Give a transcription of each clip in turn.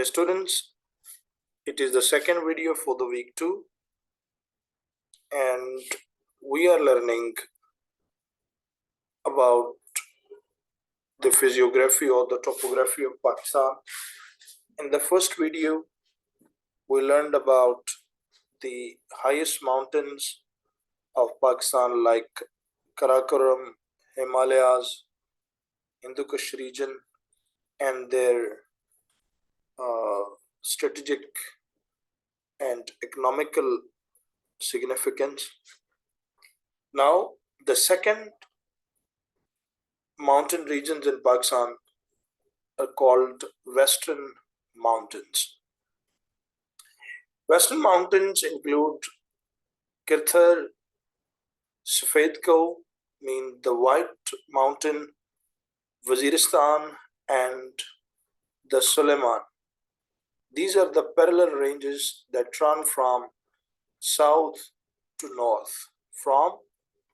Students, it is the second video for the week 2, and we are learning about the physiography or the topography of Pakistan. In the first video, we learned about the highest mountains of Pakistan like Karakoram, Himalayas, Hindu Kush region, and their strategic and economical significance. Now, the second mountain regions in Pakistan are called Western Mountains. Western Mountains include Kirthar, Safed Ko, mean the White Mountain, Waziristan, and the Suleiman. These are the parallel ranges that run from south to north. From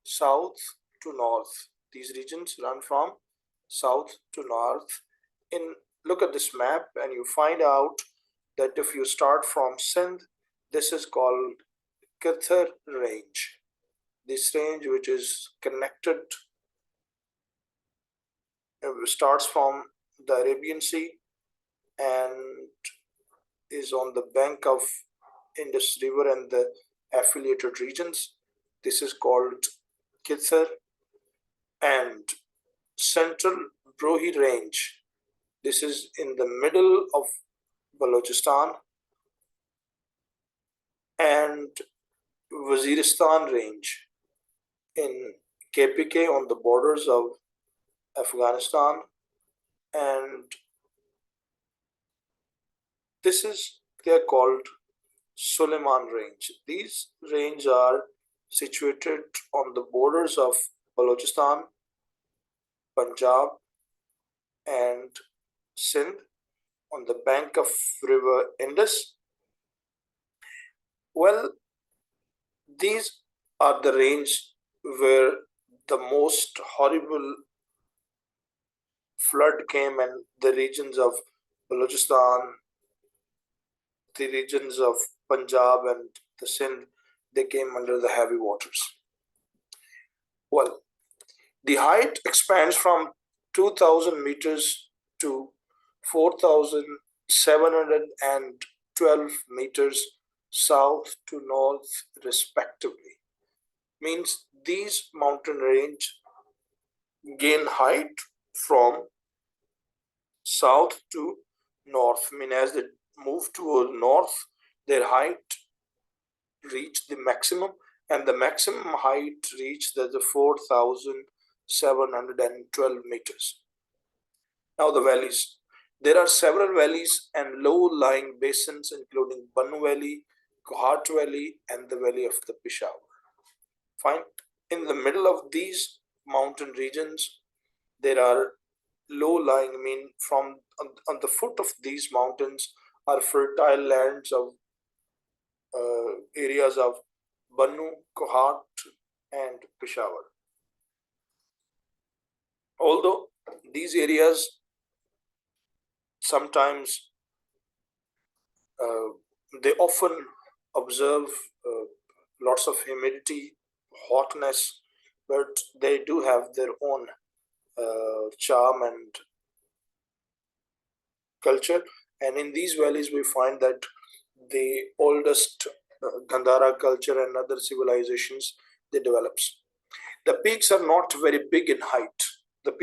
south to north. These regions run from south to north. Look at this map and you find out that if you start from Sindh, this is called Kirthar range. This range, which is connected, starts from the Arabian Sea and is on the bank of Indus River and the affiliated regions. This is called Kirthar. And Central Brohi range, this is in the middle of Balochistan, and Waziristan range in KPK on the borders of Afghanistan, and they're called Suleiman range. These ranges are situated on the borders of Balochistan, Punjab, and Sindh on the bank of river Indus. Well, these are the range where the most horrible flood came, and the regions of Balochistan, the regions of Punjab and the Sindh, they came under the heavy waters. Well, the height expands from 2,000 meters to 4,712 meters south to north respectively. Means these mountain range gain height from south to north. Mean as they move toward north, their height reached the maximum, and the maximum height reached the 4,712 meters. Now the valleys. There are several valleys and low-lying basins including Bannu Valley, Kohat Valley, and the Valley of the Peshawar. Fine. In the middle of these mountain regions, there are low-lying, on the foot of these mountains are fertile lands of areas of Bannu, Kohat, and Peshawar. Although these areas sometimes they often observe lots of humidity, hotness, but they do have their own charm and culture. And in these valleys, we find that the oldest Gandhara culture and other civilizations, they develops. The peaks are not very big in height. Their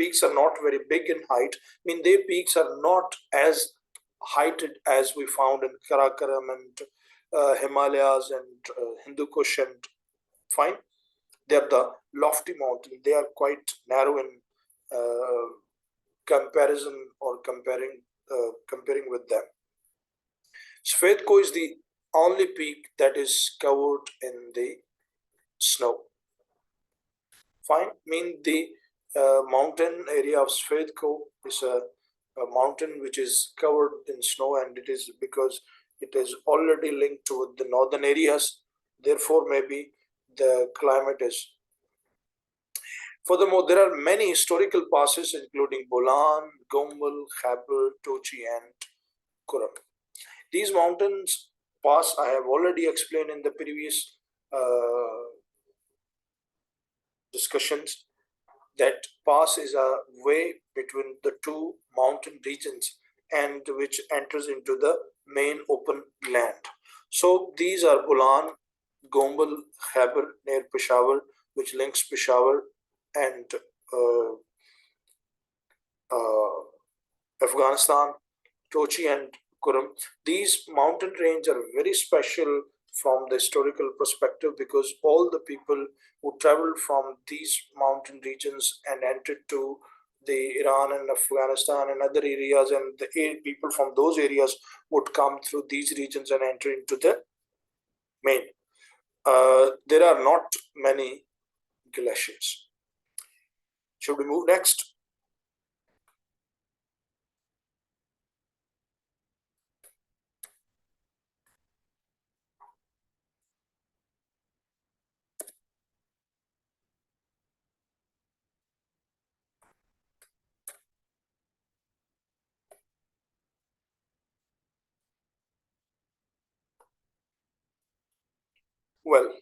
peaks are not as heighted as we found in Karakoram and Himalayas and Hindu Kush, and fine. They are the lofty mountain. They are quite narrow in comparison or comparing with them. Safed Ko is the only peak that is covered in the snow. Fine. The mountain area of Safed Ko is a mountain which is covered in snow, and it is because it is already linked to the northern areas. Therefore, maybe the climate is. Furthermore, there are many historical passes including Bolan, Gombal, Khyber, Tochi, and Kuram. These mountains pass, I have already explained in the previous discussions, that pass is a way between the two mountain regions and which enters into the main open land. So these are Bolan, Gombal, Khyber near Peshawar, which links Peshawar and uh, uh, Afghanistan, Tochi and Kurum. These mountain range are very special from the historical perspective because all the people who traveled from these mountain regions and entered to the Iran and Afghanistan and other areas, and the people from those areas would come through these regions and enter into the main. There are not many glaciers. Should we move next? Well,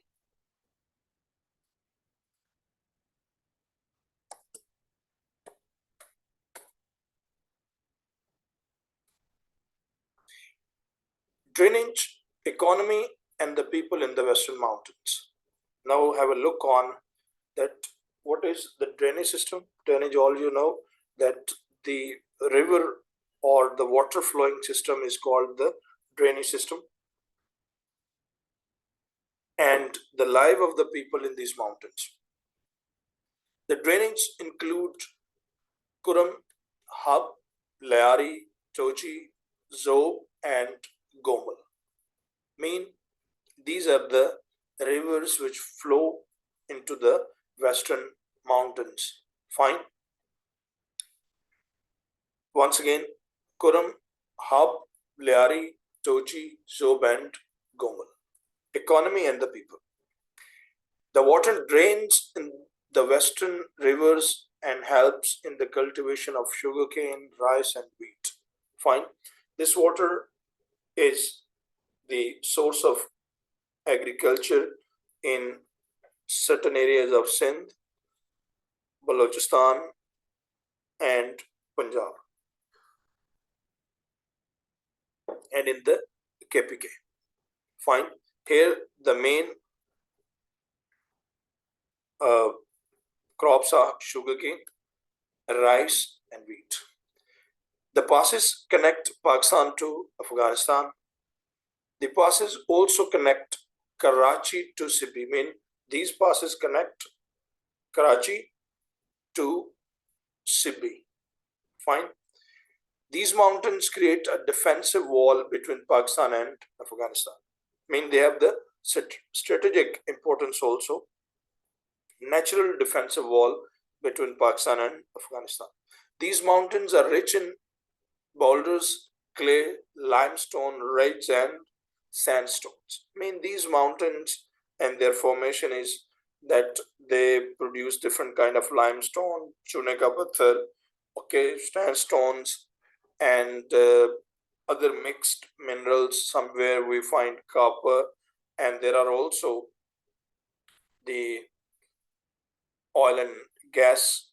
drainage, economy, and the people in the Western Mountains. Now have a look on that what is the drainage system. Drainage, all you know that the river or the water flowing system is called the drainage system, and the life of the people in these mountains. The drainage include Kuram, Hab, Layari, Tochi, Zob, and Gomal. Mean these are the rivers which flow into the western mountains. Fine. Once again, Kuram, Hab, Layari, Tochi, Zob, and Gomal. Economy and the people. The water drains in the western rivers and helps in the cultivation of sugarcane, rice, and wheat. Fine. This water is the source of agriculture in certain areas of Sindh, Balochistan, and Punjab, and in the KPK. Fine. Here, the main uh, crops are sugarcane, rice, and wheat. The passes connect Pakistan to Afghanistan. The passes also connect Karachi to Sibbi. Mean these passes connect Karachi to Sibbi. Fine. These mountains create a defensive wall between Pakistan and Afghanistan. Mean they have the strategic importance also. Natural defensive wall between Pakistan and Afghanistan. These mountains are rich in boulders, clay, limestone, reds, and sandstones. These mountains and their formation is that they produce different kind of limestone, chune ka pathar, okay, sandstones, and other mixed minerals. Somewhere we find copper, and there are also the oil and gas,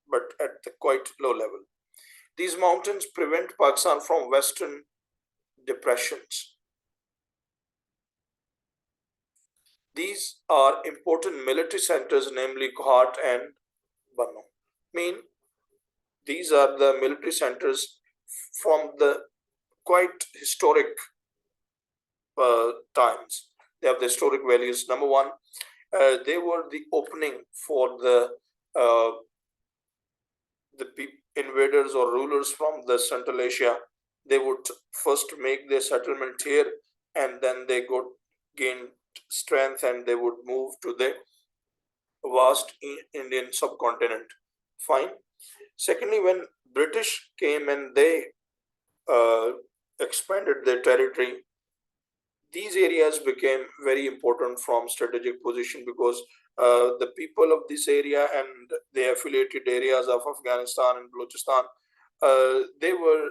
but at the quite low level. These mountains prevent Pakistan from western depressions. These are important military centers, namely Kohat and Bannu. These are the military centers from the quite historic times. They have the historic values. Number one, they were the opening for uh, the invaders or rulers from the Central Asia. They would first make their settlement here, and then they got gained strength, and they would move to the vast Indian subcontinent. Fine. Secondly, when British came and they uh, expanded their territory, these areas became very important from strategic position because the people of this area and the affiliated areas of Afghanistan and Balochistan, they were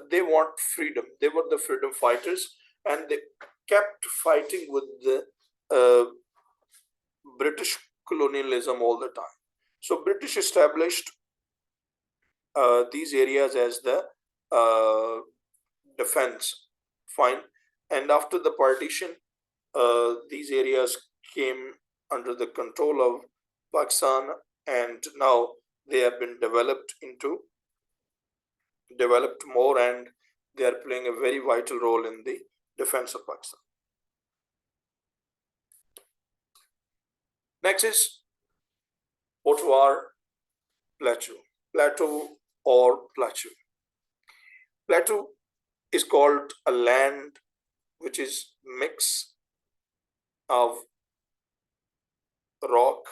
they want freedom. They were the freedom fighters, and they kept fighting with the British colonialism all the time. So British established these areas as the defense. Fine. And after the partition, these areas came under the control of Pakistan, and now they have been developed more, and they are playing a very vital role in the defense of Pakistan. Next is Potwar Plateau. Plateau is called a land which is mix of rock,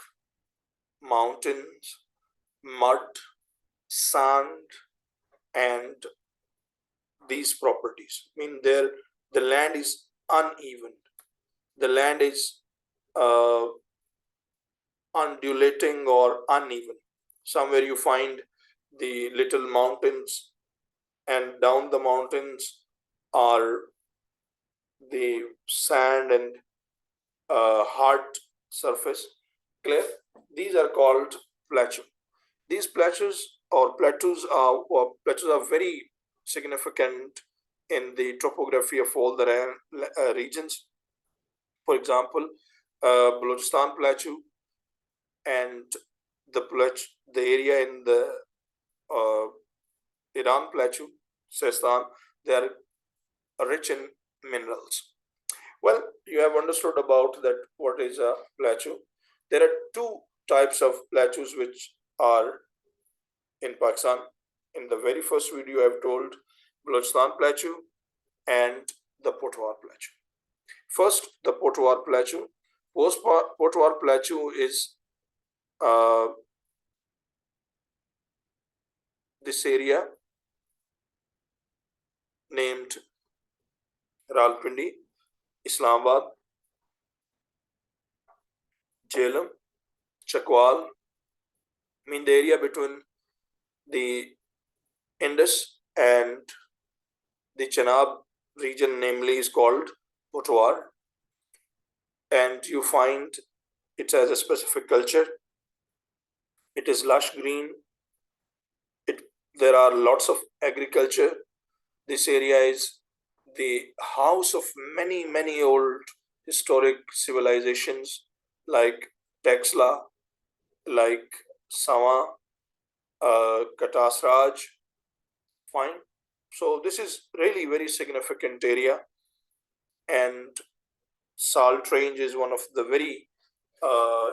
mountains, mud, sand, and these properties. I mean, the land is uneven. The land is undulating or uneven. Somewhere you find the little mountains, and down the mountains are the sand and hard surface. Clear? These are called plateau. These plateaus are very significant in the topography of all the regions. For example, Balochistan Plateau and the area in the Iran Plateau, Sistan, they are rich in minerals. Well, you have understood about that what is a plateau. There are two types of plateaus which are in Pakistan. In the very first video, I have told Balochistan Plateau and the Potwar Plateau. First, the Potwar Plateau. Potwar Plateau is this area named Rawalpindi, Islamabad, Jhelum, Chakwal. I mean, the area between the Indus and the Chenab region, namely, is called Potwar, and you find it has a specific culture. It is lush green. There are lots of agriculture. This area is the house of many old historic civilizations like Texla, like Sama, Katasraj. Fine. So this is really very significant area, and Salt Range is one of the very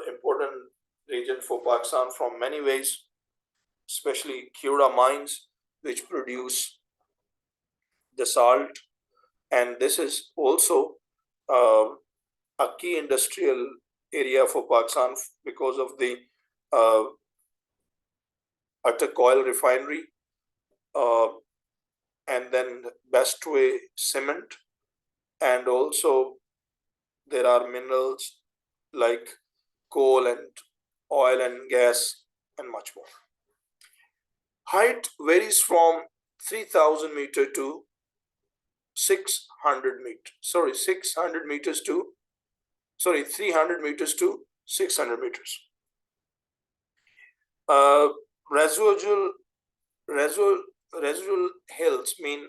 important region for Pakistan from many ways, especially Kura mines, which produce the salt, and this is also a key industrial area for Pakistan because of the Attock oil refinery, and then Bestway cement, and also there are minerals like coal and oil and gas and much more. Height varies from 3,000 meter to 600 meters. 300 meters to 600 meters. Residual hills mean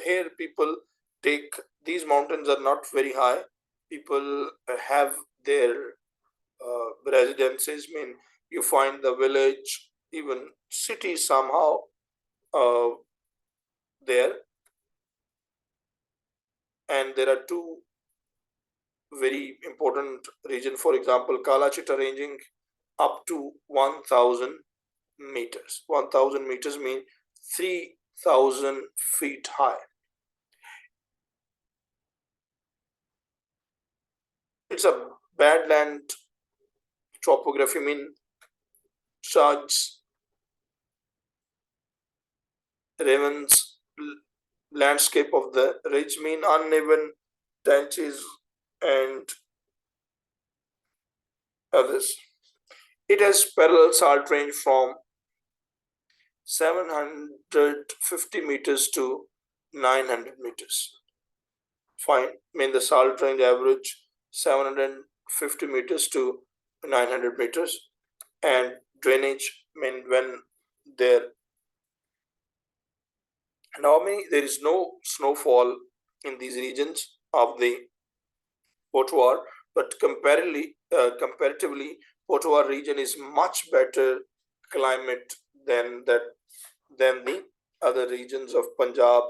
here people take, these mountains are not very high. People have their residences. Mean you find the village, even city somehow there, and there are two very important region. For example, Kalachitta ranging up to 1,000 meters. 1,000 meters mean 3,000 feet high. It's a badland topography, mean Shah's Ravens landscape of the ridge, mean uneven trenches and others. It has parallel salt range from 750 meters to 900 meters. Fine. I mean the salt range average 750 meters to 900 meters, and drainage, I mean when there normally there is no snowfall in these regions of the Potwar, but comparatively, Potwar region is much better climate than the other regions of Punjab.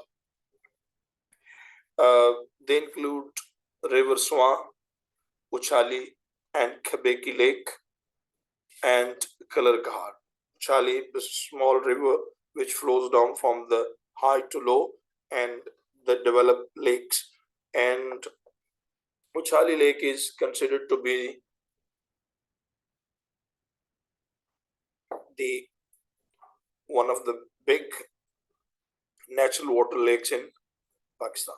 They include River Swan, Uchali, and Khabeki Lake, and Kalarkahar. Uchali is a small river which flows down from the high to low and the developed lakes. And Uchali Lake is considered to be the one of the big natural water lakes in Pakistan.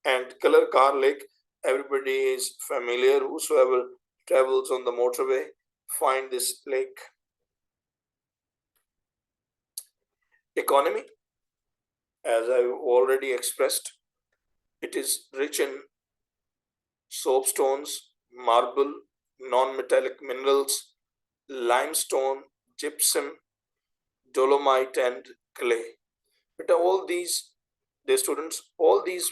And Kalarkar Lake, everybody is familiar. Whosoever travels on the motorway find this lake. Economy, as I've already expressed, it is rich in soapstones, marble, non-metallic minerals, limestone, gypsum, dolomite, and clay. But all these, dear students, all these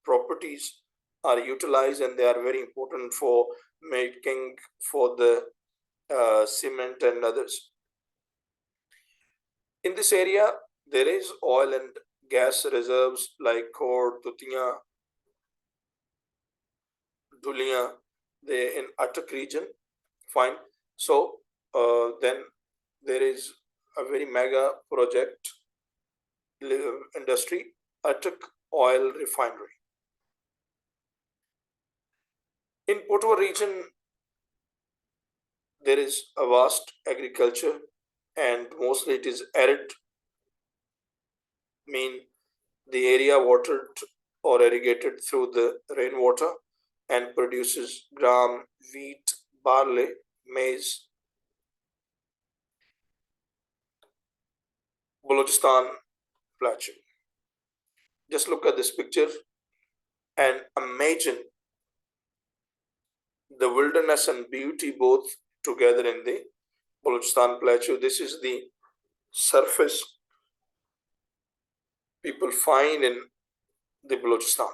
properties are utilized and they are very important for making for the cement and others. In this area, there is oil and gas reserves like Khor, Tutiya, Dulia, they in Attock region. Fine. So then there is a very mega project industry, Attock Oil Refinery. In Potwar region, there is a vast agriculture and mostly it is arid, mean the area watered or irrigated through the rainwater and produces gram, wheat, barley, maize. Balochistan Plateau. Just look at this picture and imagine the wilderness and beauty both together in the Balochistan Plateau. This is the surface people find in the Balochistan.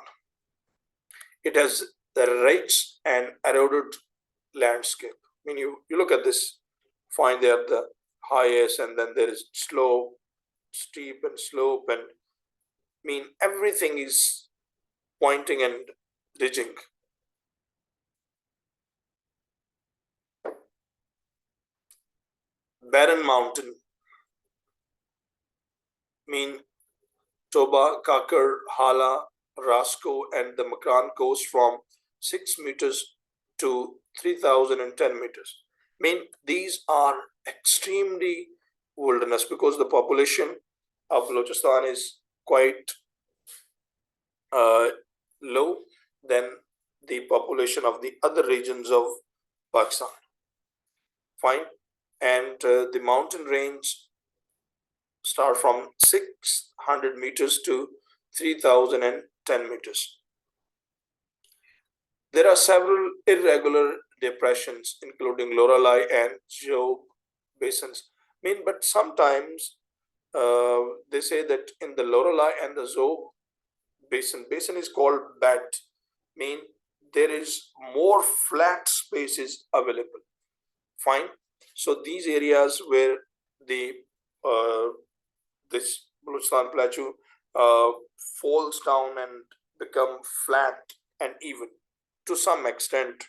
It has the rich and eroded landscape. I mean, you look at this, find there the highest, and then there is slope, steep and slope, and I mean everything is pointing and ridging. Barren Mountain, I mean Toba, Kakar, Hala, Rasco, and the Makran coast from 6 meters to 3010 meters. I mean, these are extremely wilderness because the population of Balochistan is quite low than the population of the other regions of Pakistan. Fine. And the mountain range start from 600 meters to 3010 meters. There are several irregular depressions, including Lorelei and Job basins. I mean, but sometimes they say that in the Lorelei and the Zob basin is called bed. Mean there is more flat spaces available. Fine. So these areas where the this Balochistan Plateau falls down and become flat and even to some extent.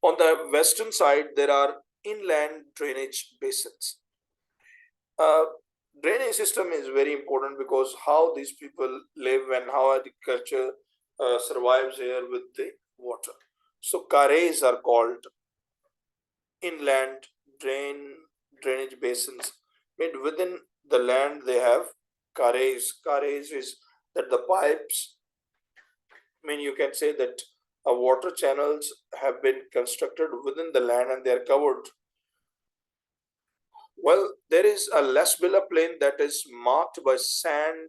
On the western side, there are inland drainage basins. Uh, Drainage system is very important because how these people live and how agriculture survives here with the water. So carets are called inland drainage basins. I mean, within the land they have carets. Carets is that the pipes. I mean, you can say that water channels have been constructed within the land and they are covered Well, there is a Las Villa plain that is marked by sand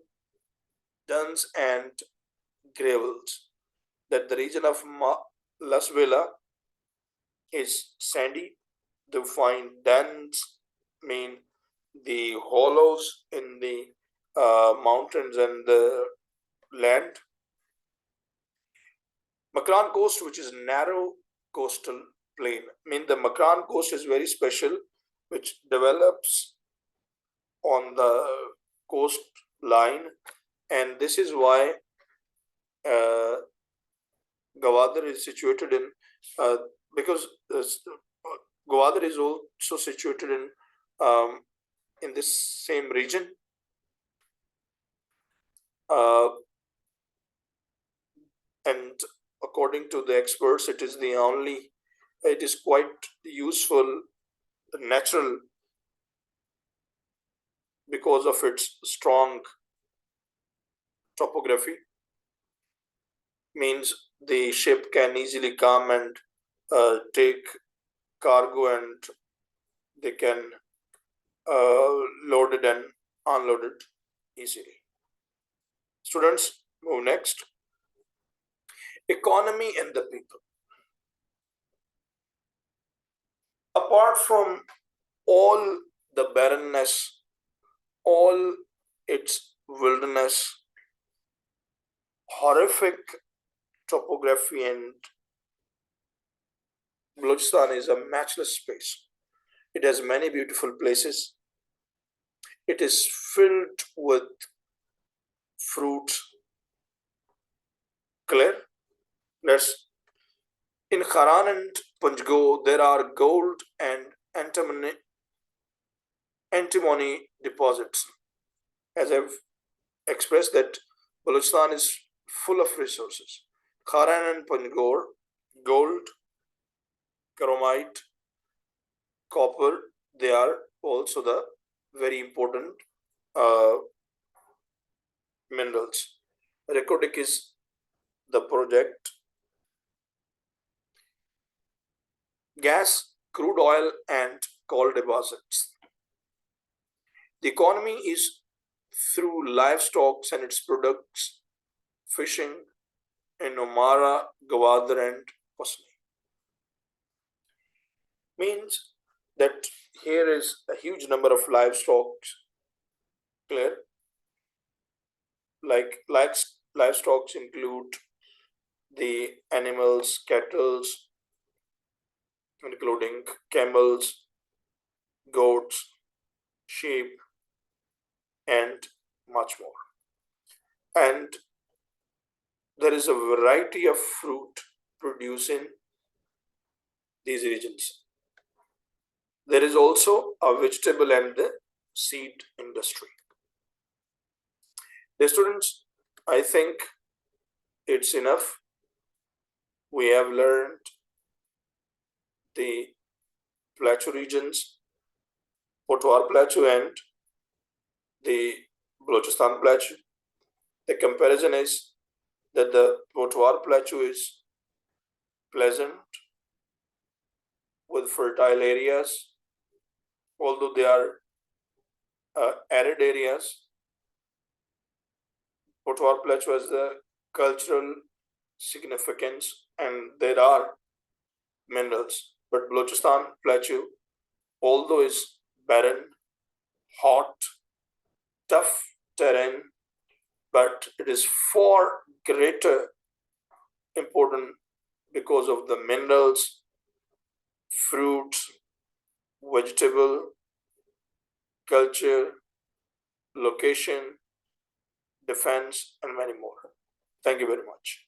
dunes and gravels. That the region of Las Villa is sandy. The fine dunes mean the hollows in the mountains and the land. Makran Coast, which is narrow coastal plain. I mean, the Makran Coast is very special, which develops on the coastline, and this is why uh, Gwadar is situated in, because Gwadar is also situated in this same region. And according to the experts, it is the only, it is quite useful, natural, because of its strong topography. Means the ship can easily come and take cargo, and they can load it and unload it easily. Students, move next. Economy and the people. Apart from all the barrenness, all its wilderness, horrific topography, and Balochistan is a matchless space. It has many beautiful places. It is filled with fruits. Clear? Let's. In Haran and Panjgo, there are gold and antimony deposits. As I've expressed, that Balochistan is full of resources. Haran and Panjgor, gold, chromite, copper, they are also the very important uh, minerals. Reko Diq is the project. Gas, crude oil, and coal deposits. The economy is through livestock and its products, fishing in Omara, Gwadar, and Pasni. Means that here is a huge number of livestock. Clear? Like livestock include the animals, cattle, including camels, goats, sheep, and much more. And there is a variety of fruit produced in these regions. There is also a vegetable and the seed industry. The students, I think it's enough. We have learned the plateau regions, Potwar Plateau and the Balochistan Plateau. The comparison is that the Potwar Plateau is pleasant with fertile areas, although they are arid areas. Potwar Plateau has the cultural significance and there are minerals. But Balochistan Plateau, although is barren, hot, tough terrain, but it is far greater important because of the minerals, fruits, vegetable, culture, location, defense, and many more. Thank you very much.